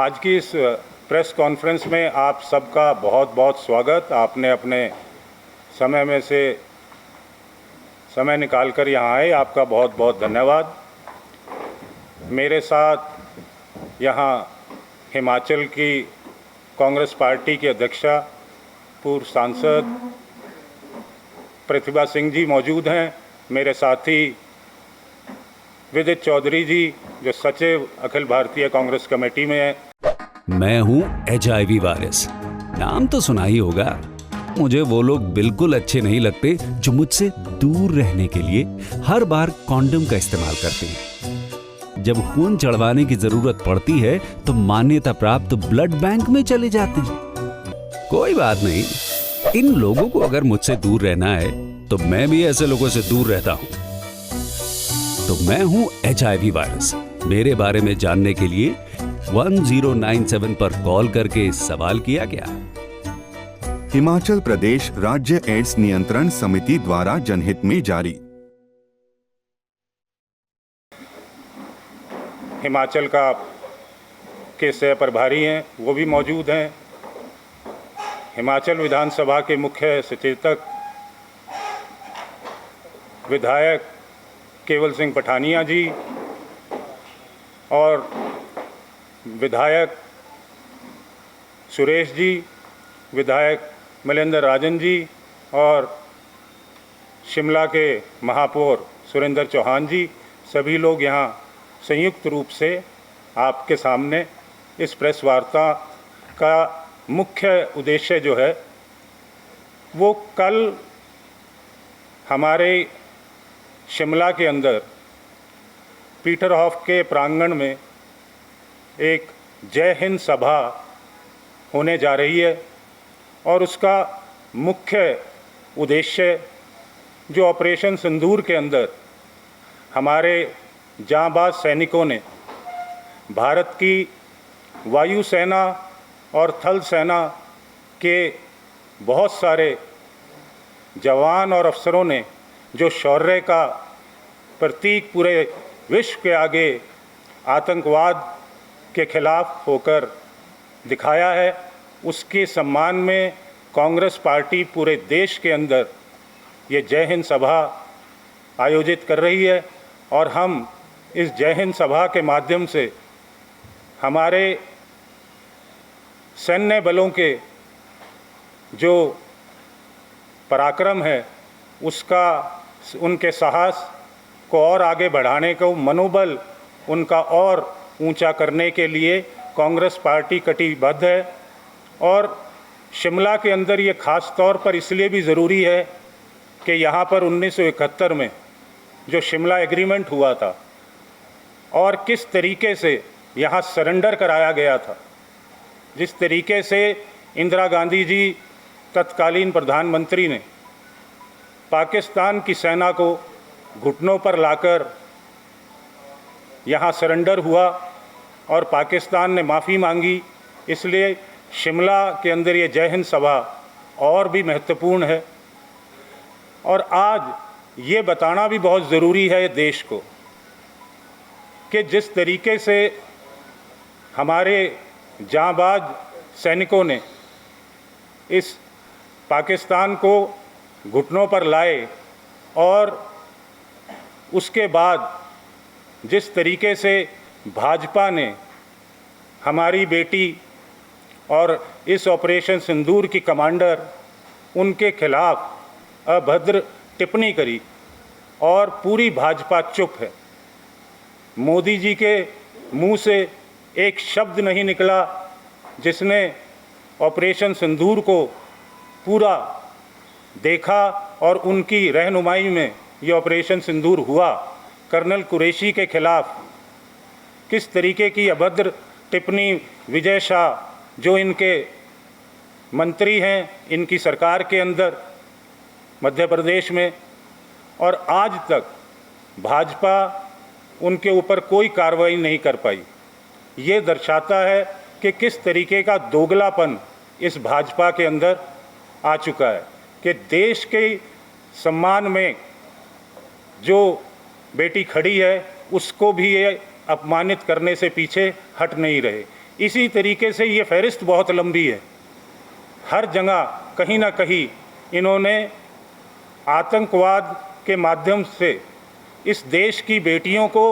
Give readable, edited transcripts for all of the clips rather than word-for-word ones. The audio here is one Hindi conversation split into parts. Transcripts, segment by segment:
आज की इस प्रेस कॉन्फ्रेंस में आप सबका बहुत बहुत स्वागत। आपने अपने समय में से समय निकालकर यहाँ आए, आपका बहुत बहुत धन्यवाद। मेरे साथ यहाँ हिमाचल की कांग्रेस पार्टी की अध्यक्षा पूर्व सांसद प्रतिभा सिंह जी मौजूद हैं। मेरे साथी विदित चौधरी जी जो सचिव अखिल भारतीय कांग्रेस कमेटी में हैं। मैं हूं HIV वायरस, नाम तो सुना ही होगा। मुझे वो लोग बिल्कुल अच्छे नहीं लगते जो मुझसे दूर रहने के लिए हर बार कॉन्डोम का इस्तेमाल करते हैं। जब खून चढ़वाने की जरूरत पड़ती है तो मान्यता प्राप्त ब्लड बैंक में चले जाते हैं। कोई बात नहीं, इन लोगों को अगर मुझसे दूर रहना है तो मैं भी ऐसे लोगों से दूर रहता हूं। तो मैं हूं HIV वायरस। मेरे बारे में जानने के लिए 1097 पर कॉल करके सवाल किया गया। हिमाचल प्रदेश राज्य एड्स नियंत्रण समिति द्वारा जनहित में जारी। हिमाचल का के सह प्रभारी हैं, वो भी मौजूद हैं। हिमाचल विधानसभा के मुख्य सचेतक विधायक केवल सिंह पठानिया जी और विधायक सुरेश जी, विधायक मलेंद्र राजन जी और शिमला के महापौर सुरेंद्र चौहान जी, सभी लोग यहाँ संयुक्त रूप से आपके सामने इस प्रेस वार्ता का मुख्य उद्देश्य जो है वो कल हमारे शिमला के अंदर पीटरहॉफ के प्रांगण में एक जय हिंद सभा होने जा रही है और उसका मुख्य उद्देश्य जो ऑपरेशन सिंदूर के अंदर हमारे जांबाज सैनिकों ने भारत की वायुसेना और थल सेना के बहुत सारे जवान और अफसरों ने जो शौर्य का प्रतीक पूरे विश्व के आगे आतंकवाद के खिलाफ होकर दिखाया है, उसके सम्मान में कांग्रेस पार्टी पूरे देश के अंदर ये जय हिंद सभा आयोजित कर रही है। और हम इस जय हिंद सभा के माध्यम से हमारे सैन्य बलों के जो पराक्रम है उसका, उनके साहस को और आगे बढ़ाने को, मनोबल उनका और ऊंचा करने के लिए कांग्रेस पार्टी कटिबद्ध है। और शिमला के अंदर ये ख़ास तौर पर इसलिए भी ज़रूरी है कि यहाँ पर 1971 में जो शिमला एग्रीमेंट हुआ था और किस तरीके से यहाँ सरेंडर कराया गया था, जिस तरीके से इंदिरा गांधी जी तत्कालीन प्रधानमंत्री ने पाकिस्तान की सेना को घुटनों पर लाकर यहाँ सरेंडर हुआ और पाकिस्तान ने माफ़ी मांगी, इसलिए शिमला के अंदर ये जय हिंद सभा और भी महत्वपूर्ण है। और आज ये बताना भी बहुत ज़रूरी है देश को कि जिस तरीके से हमारे जांबाज सैनिकों ने इस पाकिस्तान को घुटनों पर लाए और उसके बाद जिस तरीके से भाजपा ने हमारी बेटी और इस ऑपरेशन सिंदूर की कमांडर उनके खिलाफ अभद्र टिप्पणी करी और पूरी भाजपा चुप है। मोदी जी के मुंह से एक शब्द नहीं निकला जिसने ऑपरेशन सिंदूर को पूरा देखा और उनकी रहनुमाई में ये ऑपरेशन सिंदूर हुआ। कर्नल कुरैशी के खिलाफ किस तरीके की अभद्र टिप्पणी विजय शाह जो इनके मंत्री हैं इनकी सरकार के अंदर मध्य प्रदेश में, और आज तक भाजपा उनके ऊपर कोई कार्रवाई नहीं कर पाई। ये दर्शाता है कि किस तरीके का दोगलापन इस भाजपा के अंदर आ चुका है कि देश के सम्मान में जो बेटी खड़ी है उसको भी ये अपमानित करने से पीछे हट नहीं रहे। इसी तरीके से ये फहरिस्त बहुत लंबी है। हर जगह कहीं ना कहीं इन्होंने आतंकवाद के माध्यम से इस देश की बेटियों को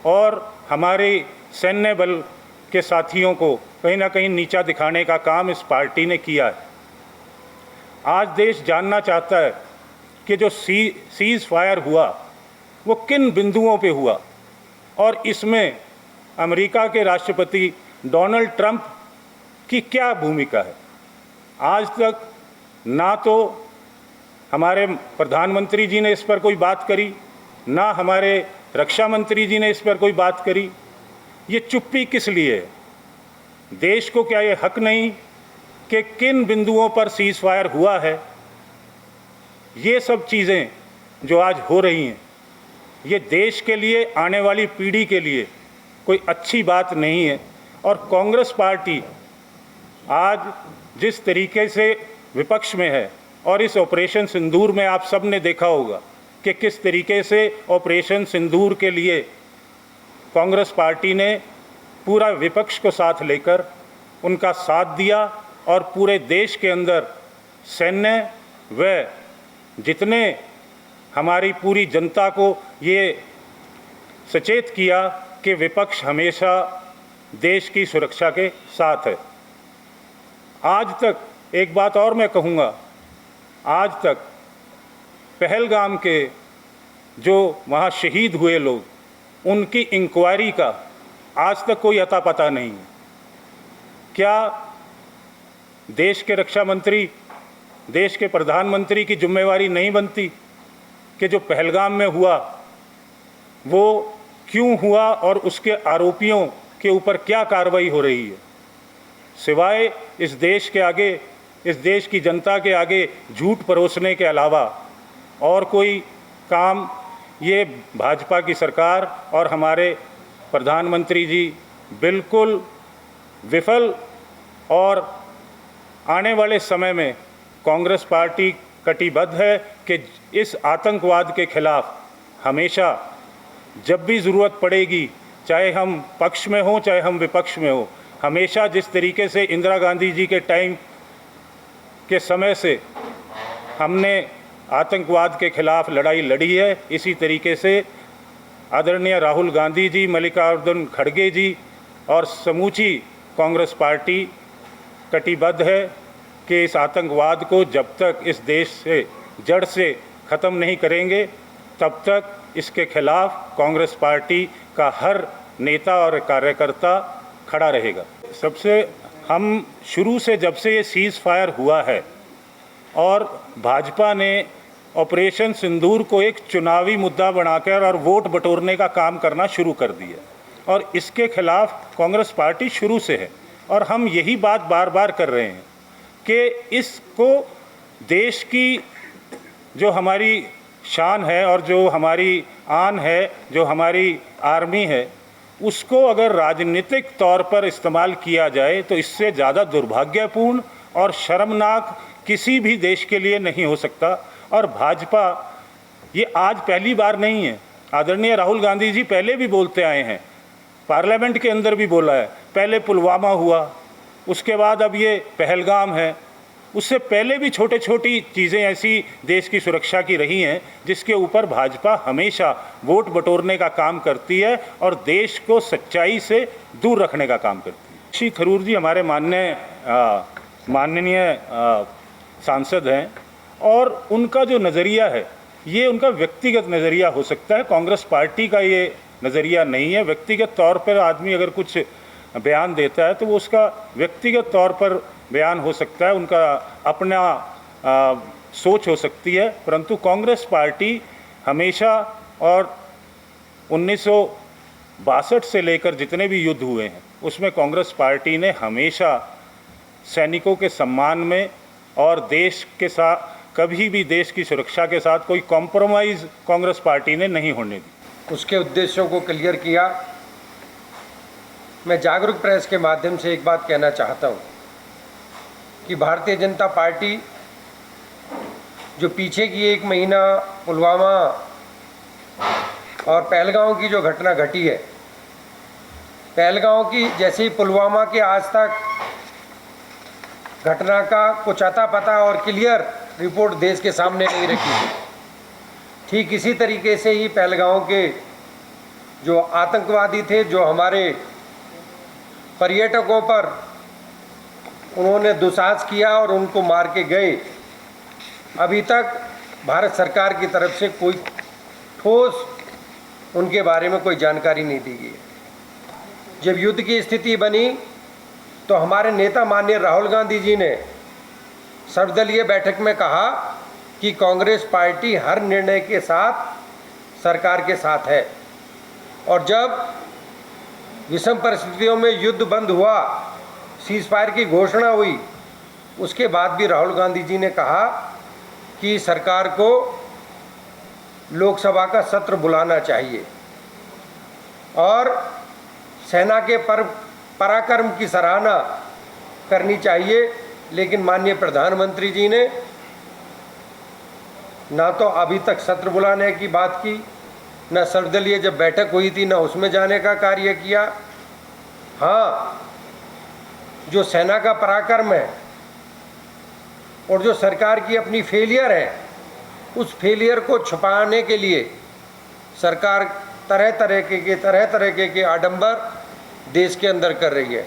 और हमारे सैन्य बल के साथियों को कहीं ना कहीं नीचा दिखाने का काम इस पार्टी ने किया है। आज देश जानना चाहता है कि जो सीज़ फायर हुआ वो किन बिंदुओं पे हुआ और इसमें अमेरिका के राष्ट्रपति डोनाल्ड ट्रंप की क्या भूमिका है। आज तक ना तो हमारे प्रधानमंत्री जी ने इस पर कोई बात करी, ना हमारे रक्षा मंत्री जी ने इस पर कोई बात करी। ये चुप्पी किस लिए है? देश को क्या ये हक नहीं कि किन बिंदुओं पर सीज़ फायर हुआ है? ये सब चीज़ें जो आज हो रही हैं, ये देश के लिए, आने वाली पीढ़ी के लिए कोई अच्छी बात नहीं है। और कांग्रेस पार्टी आज जिस तरीके से विपक्ष में है और इस ऑपरेशन सिंदूर में आप सब ने देखा होगा कि किस तरीके से ऑपरेशन सिंदूर के लिए कांग्रेस पार्टी ने पूरा विपक्ष को साथ लेकर उनका साथ दिया और पूरे देश के अंदर सैन्य व जितने हमारी पूरी जनता को ये सचेत किया कि विपक्ष हमेशा देश की सुरक्षा के साथ है। आज तक एक बात और मैं कहूँगा, आज तक पहलगाम के जो वहाँ शहीद हुए लोग, उनकी इंक्वायरी का आज तक कोई अता पता नहीं है। क्या देश के रक्षा मंत्री, देश के प्रधानमंत्री की जिम्मेवारी नहीं बनती कि जो पहलगाम में हुआ वो क्यों हुआ और उसके आरोपियों के ऊपर क्या कार्रवाई हो रही है? सिवाय इस देश के आगे, इस देश की जनता के आगे झूठ परोसने के अलावा और कोई काम ये भाजपा की सरकार और हमारे प्रधानमंत्री जी बिल्कुल विफल। और आने वाले समय में कांग्रेस पार्टी कटिबद्ध है कि इस आतंकवाद के खिलाफ हमेशा जब भी ज़रूरत पड़ेगी, चाहे हम पक्ष में हों चाहे हम विपक्ष में हों, हमेशा जिस तरीके से इंदिरा गांधी जी के टाइम के समय से हमने आतंकवाद के खिलाफ लड़ाई लड़ी है, इसी तरीके से आदरणीय राहुल गांधी जी, मल्लिकार्जुन खड़गे जी और समूची कांग्रेस पार्टी कटिबद्ध है कि इस आतंकवाद को जब तक इस देश से जड़ से ख़त्म नहीं करेंगे तब तक इसके खिलाफ कांग्रेस पार्टी का हर नेता और कार्यकर्ता खड़ा रहेगा। सबसे हम शुरू से जब से ये सीज़ फायर हुआ है और भाजपा ने ऑपरेशन सिंदूर को एक चुनावी मुद्दा बनाकर और वोट बटोरने का काम करना शुरू कर दिया और इसके खिलाफ कांग्रेस पार्टी शुरू से है और हम यही बात बार बार कर रहे हैं कि इसको देश की जो हमारी शान है और जो हमारी आन है, जो हमारी आर्मी है, उसको अगर राजनीतिक तौर पर इस्तेमाल किया जाए तो इससे ज़्यादा दुर्भाग्यपूर्ण और शर्मनाक किसी भी देश के लिए नहीं हो सकता। और भाजपा ये आज पहली बार नहीं है, आदरणीय राहुल गांधी जी पहले भी बोलते आए हैं, पार्लियामेंट के अंदर भी बोला है, पहले पुलवामा हुआ, उसके बाद अब ये पहलगाम है, उससे पहले भी छोटे छोटी चीज़ें ऐसी देश की सुरक्षा की रही हैं जिसके ऊपर भाजपा हमेशा वोट बटोरने का काम करती है और देश को सच्चाई से दूर रखने का काम करती है। श्री थरूर जी हमारे माननीय सांसद हैं और उनका जो नज़रिया है ये उनका व्यक्तिगत नज़रिया हो सकता है, कांग्रेस पार्टी का ये नज़रिया नहीं है। व्यक्तिगत तौर पर आदमी अगर कुछ बयान देता है तो वो उसका व्यक्तिगत तौर पर बयान हो सकता है, उनका अपना सोच हो सकती है, परंतु कांग्रेस पार्टी हमेशा और 1962 से लेकर जितने भी युद्ध हुए हैं उसमें कांग्रेस पार्टी ने हमेशा सैनिकों के सम्मान में और देश के साथ कभी भी देश की सुरक्षा के साथ कोई कॉम्प्रोमाइज़ कांग्रेस पार्टी ने नहीं होने दी। उसके उद्देश्यों को क्लियर किया। मैं जागरूक प्रेस के माध्यम से एक बात कहना चाहता हूँ कि भारतीय जनता पार्टी जो पीछे की 1 महीना पुलवामा और पहलगांव की जो घटना घटी है पहलगांव की जैसे ही पुलवामा के आज तक घटना का कुछ अता पता और क्लियर रिपोर्ट देश के सामने नहीं रखी थी, ठीक इसी तरीके से ही पहलगांव के जो आतंकवादी थे, जो हमारे पर्यटकों पर उन्होंने दुस्साहस किया और उनको मार के गए, अभी तक भारत सरकार की तरफ से कोई ठोस उनके बारे में कोई जानकारी नहीं दी गई। जब युद्ध की स्थिति बनी तो हमारे नेता माननीय राहुल गांधी जी ने सर्वदलीय बैठक में कहा कि कांग्रेस पार्टी हर निर्णय के साथ सरकार के साथ है, और जब विषम परिस्थितियों में युद्ध बंद हुआ, सीज फायर की घोषणा हुई, उसके बाद भी राहुल गांधी जी ने कहा कि सरकार को लोकसभा का सत्र बुलाना चाहिए और सेना के पराक्रम की सराहना करनी चाहिए। लेकिन माननीय प्रधानमंत्री जी ने ना तो अभी तक सत्र बुलाने की बात की, न सर्वदलीय जब बैठक हुई थी न उसमें जाने का कार्य किया। हाँ, जो सेना का पराक्रम है और जो सरकार की अपनी फेलियर है, उस फेलियर को छुपाने के लिए सरकार तरह तरह के आडंबर देश के अंदर कर रही है।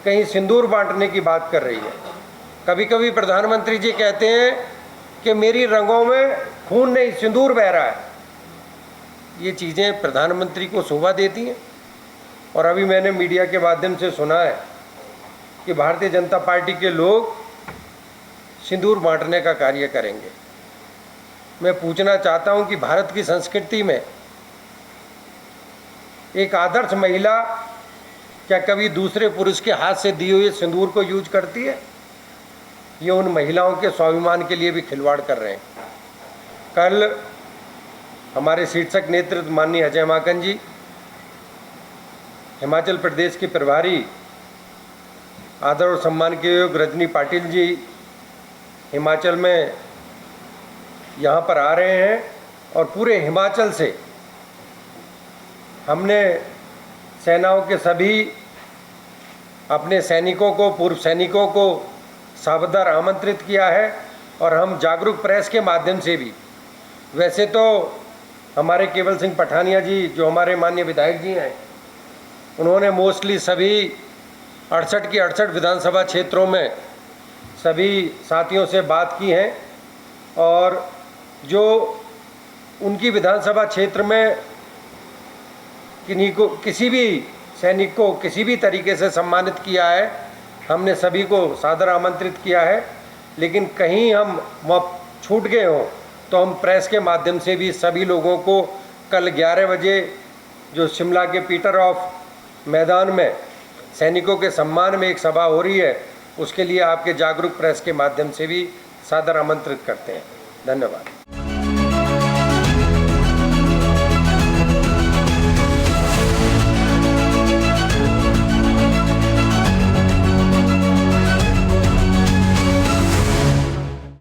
कहीं सिंदूर बांटने की बात कर रही है। कभी कभी प्रधानमंत्री जी कहते हैं कि मेरी रंगों में खून नहीं सिंदूर बह रहा है। ये चीज़ें प्रधानमंत्री को शोभा देती हैं। और अभी मैंने मीडिया के माध्यम से सुना है कि भारतीय जनता पार्टी के लोग सिंदूर बांटने का कार्य करेंगे। मैं पूछना चाहता हूं कि भारत की संस्कृति में एक आदर्श महिला क्या कभी दूसरे पुरुष के हाथ से दिए हुए सिंदूर को यूज करती है? ये उन महिलाओं के स्वाभिमान के लिए भी खिलवाड़ कर रहे हैं। कल हमारे शीर्षक नेतृत्व माननीय अजय माकन जी, हिमाचल प्रदेश के प्रभारी आदर और सम्मान के योग्य रजनी पाटिल जी हिमाचल में यहाँ पर आ रहे हैं और पूरे हिमाचल से हमने सेनाओं के सभी अपने सैनिकों को, पूर्व सैनिकों को साबदार आमंत्रित किया है। और हम जागरूक प्रेस के माध्यम से भी, वैसे तो हमारे केवल सिंह पठानिया जी जो हमारे माननीय विधायक जी हैं, उन्होंने मोस्टली सभी 68 की 68 विधानसभा क्षेत्रों में सभी साथियों से बात की है और जो उनकी विधानसभा क्षेत्र में किसी भी सैनिक को किसी भी तरीके से सम्मानित किया है, हमने सभी को सादर आमंत्रित किया है। लेकिन कहीं हम छूट गए हों तो हम प्रेस के माध्यम से भी सभी लोगों को कल 11 बजे जो शिमला के पीटर ऑफ मैदान में सैनिकों के सम्मान में एक सभा हो रही है, उसके लिए आपके जागरूक प्रेस के माध्यम से भी सादर आमंत्रित करते हैं। धन्यवाद।